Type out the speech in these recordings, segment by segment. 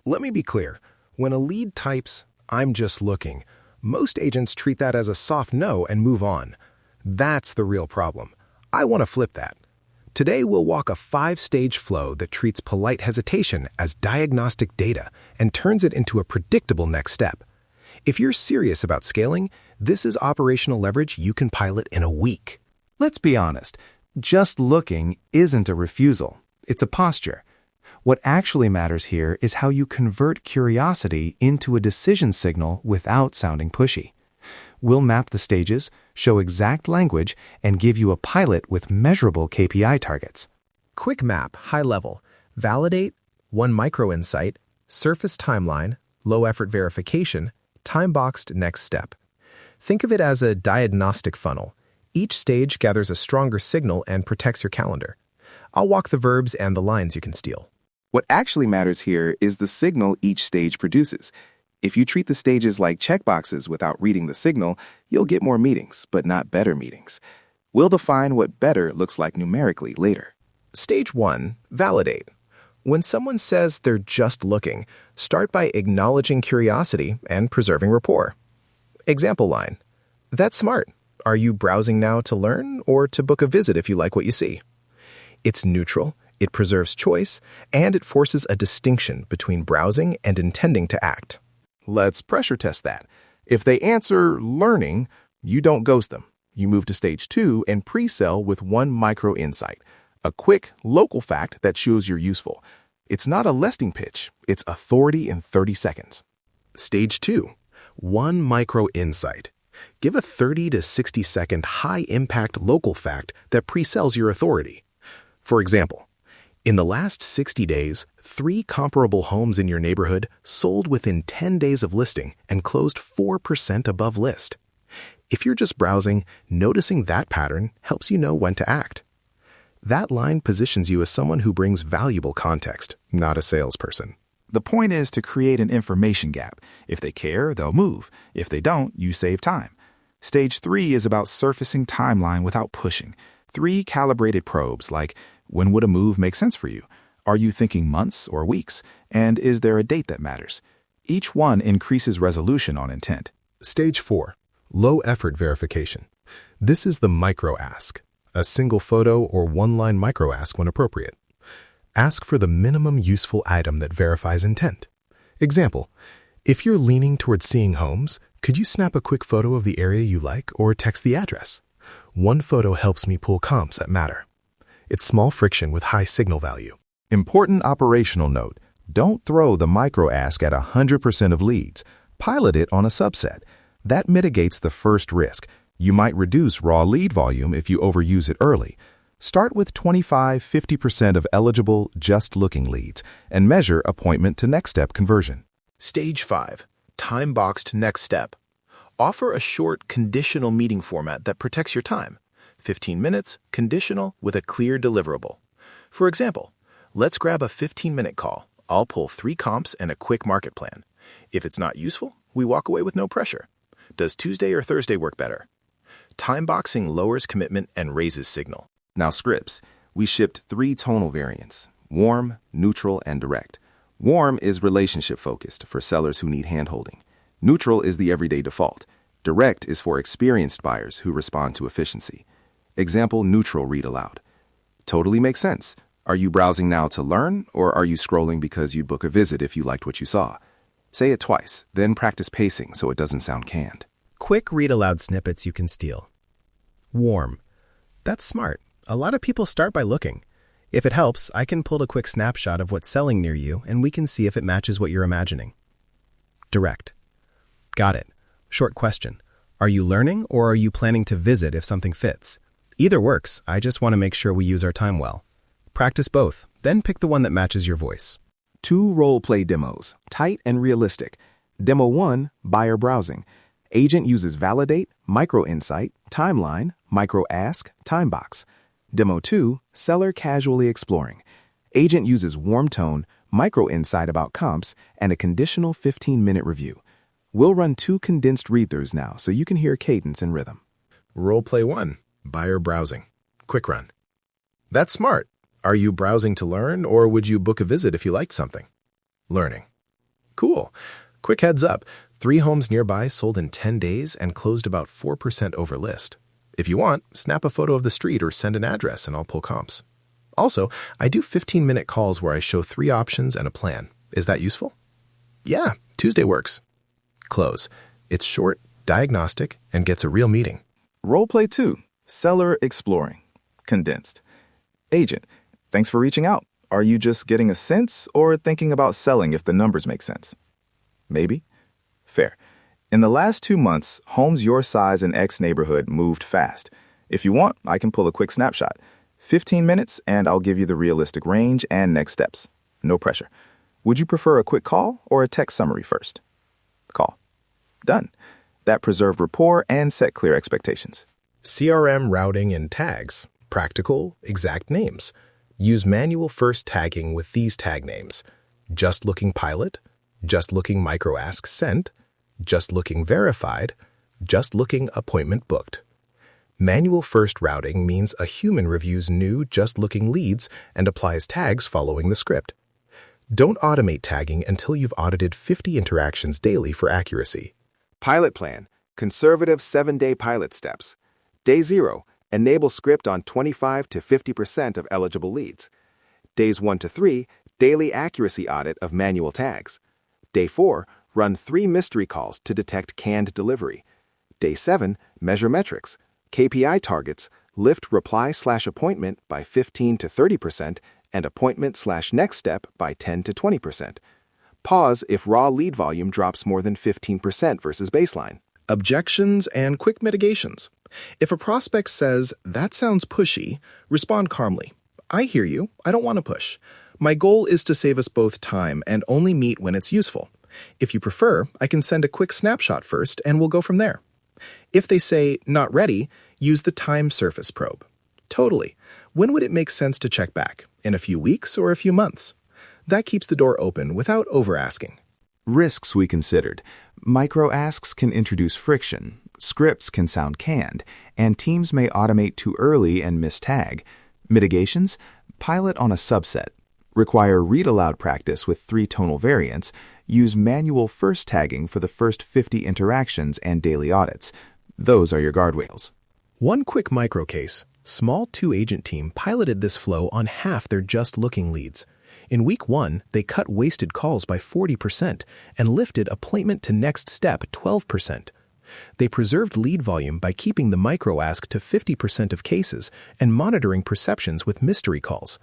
Let me be clear. When a lead types, "I'm just looking," most agents treat that as a soft no and move on. That's the real problem. I want to flip that. Today, we'll walk a 5-stage flow that treats polite hesitation as diagnostic data and turns it into a predictable next step. If you're serious about scaling, this is operational leverage you can pilot in a week. Let's be honest. Just looking isn't a refusal. It's a posture. What actually matters here is how you convert curiosity into a decision signal without sounding pushy. We'll map the stages, show exact language, and give you a pilot with measurable KPI targets. Quick map, high level. Validate, 1 micro insight, surface timeline, low effort verification, time-boxed next step. Think of it as a diagnostic funnel. Each stage gathers a stronger signal and protects your calendar. I'll walk the verbs and the lines you can steal. What actually matters here is the signal each stage produces. If you treat the stages like checkboxes without reading the signal, you'll get more meetings, but not better meetings. We'll define what better looks like numerically later. Stage 1, validate. When someone says they're just looking, start by acknowledging curiosity and preserving rapport. Example line: "That's smart. Are you browsing now to learn or to book a visit if you like what you see?" It's neutral, it preserves choice, and it forces a distinction between browsing and intending to act. Let's pressure test that. If they answer learning, you don't ghost them. You move to stage 2 and pre-sell with 1 micro insight, a quick local fact that shows you're useful. It's not a listing pitch, it's authority in 30 seconds. Stage 2, 1 micro insight. Give a 30 to 60 second high-impact local fact that pre-sells your authority. For example, in the last 60 days, 3 comparable homes in your neighborhood sold within 10 days of listing and closed 4% above list. If you're just browsing, noticing that pattern helps you know when to act. That line positions you as someone who brings valuable context, not a salesperson. The point is to create an information gap. If they care, they'll move. If they don't, you save time. Stage 3 is about surfacing timeline without pushing. 3 calibrated probes like, when would a move make sense for you? Are you thinking months or weeks? And is there a date that matters? Each one increases resolution on intent. Stage 4, low effort verification. This is the micro ask, a single photo or 1-line micro ask when appropriate. Ask for the minimum useful item that verifies intent. Example, if you're leaning towards seeing homes, could you snap a quick photo of the area you like or text the address? 1 photo helps me pull comps that matter. It's small friction with high signal value. Important operational note: don't throw the micro ask at 100% of leads. Pilot it on a subset. That mitigates the first risk. You might reduce raw lead volume if you overuse it early. Start with 25-50% of eligible just-looking leads and measure appointment to next step conversion. Stage 5, time-boxed next step. Offer a short, conditional meeting format that protects your time. 15 minutes, conditional, with a clear deliverable. For example, let's grab a 15-minute call. I'll pull 3 comps and a quick market plan. If it's not useful, we walk away with no pressure. Does Tuesday or Thursday work better? Time boxing lowers commitment and raises signal. Now scripts. We shipped 3 tonal variants: warm, neutral, and direct. Warm is relationship-focused for sellers who need hand-holding. Neutral is the everyday default. Direct is for experienced buyers who respond to efficiency. Example neutral read aloud. Totally makes sense. Are you browsing now to learn, or are you scrolling because you'd book a visit if you liked what you saw? Say it twice, then practice pacing so it doesn't sound canned. Quick read-aloud snippets you can steal. Warm. That's smart. A lot of people start by looking. If it helps, I can pull a quick snapshot of what's selling near you, and we can see if it matches what you're imagining. Direct. Got it. Short question. Are you learning, or are you planning to visit if something fits? Either works. I just want to make sure we use our time well. Practice both, then pick the one that matches your voice. 2 role-play demos, tight and realistic. Demo 1, buyer browsing. Agent uses validate, micro insight, timeline, micro ask, time box. Demo 2, seller casually exploring. Agent uses warm tone, micro insight about comps, and a conditional 15-minute review. We'll run 2 condensed read-throughs now so you can hear cadence and rhythm. Role play 1, buyer browsing. Quick run. That's smart. Are you browsing to learn, or would you book a visit if you liked something? Learning. Cool. Quick heads up, 3 homes nearby sold in 10 days and closed about 4% over list. If you want, snap a photo of the street or send an address and I'll pull comps. Also, I do 15-minute calls where I show 3 options and a plan. Is that useful? Yeah, Tuesday works. Close. It's short, diagnostic, and gets a real meeting. Roleplay 2, Seller Exploring. Condensed. Agent, thanks for reaching out. Are you just getting a sense or thinking about selling if the numbers make sense? Maybe. Fair. In the last 2 months, homes your size in X neighborhood moved fast. If you want, I can pull a quick snapshot. 15 minutes and I'll give you the realistic range and next steps. No pressure. Would you prefer a quick call or a text summary first? Call. Done. That preserved rapport and set clear expectations. CRM routing and tags. Practical, exact names. Use manual first tagging with these tag names. Just Looking Pilot, Just Looking Micro Ask Sent, Just Looking Verified, Just Looking Appointment Booked. Manual first routing means a human reviews new Just Looking leads and applies tags following the script. Don't automate tagging until you've audited 50 interactions daily for accuracy. Pilot plan, conservative 7-day pilot steps. Day 0, enable script on 25 to 50% of eligible leads. Days 1 to 3, daily accuracy audit of manual tags. Day 4, run 3 mystery calls to detect canned delivery. Day 7, measure metrics, KPI targets, lift reply/appointment by 15 to 30% and appointment/next step by 10 to 20%. Pause if raw lead volume drops more than 15% versus baseline. Objections and quick mitigations. If a prospect says, "That sounds pushy," respond calmly. "I hear you. I don't want to push. My goal is to save us both time and only meet when it's useful. If you prefer, I can send a quick snapshot first and we'll go from there." If they say, "Not ready," use the time surface probe. Totally. When would it make sense to check back? In a few weeks or a few months? That keeps the door open without over-asking. Risks we considered. Micro asks can introduce friction, scripts can sound canned, and teams may automate too early and miss tag. Mitigations? Pilot on a subset. Require read-aloud practice with 3 tonal variants. Use manual first tagging for the first 50 interactions and daily audits. Those are your guardrails. One quick micro case. Small 2-agent team piloted this flow on half their Just Looking leads. In week 1, they cut wasted calls by 40% and lifted appointment to next step 12%. They preserved lead volume by keeping the micro ask to 50% of cases and monitoring perceptions with mystery calls.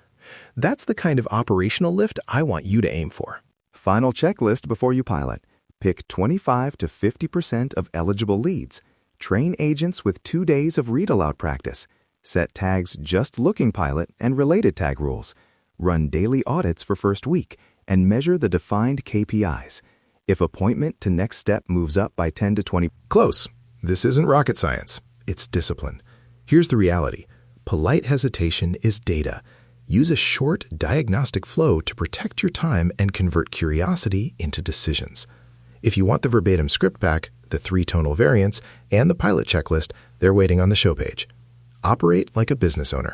That's the kind of operational lift I want you to aim for. Final checklist before you pilot. Pick 25 to 50% of eligible leads. Train agents with 2 days of read-aloud practice. Set tags Just Looking Pilot and related tag rules. Run daily audits for first week and measure the defined KPIs. If appointment to next step moves up by 10 to 20... Close. This isn't rocket science. It's discipline. Here's the reality. Polite hesitation is data. Use a short diagnostic flow to protect your time and convert curiosity into decisions. If you want the verbatim script back, the 3 tonal variants, and the pilot checklist, they're waiting on the show page. Operate like a business owner.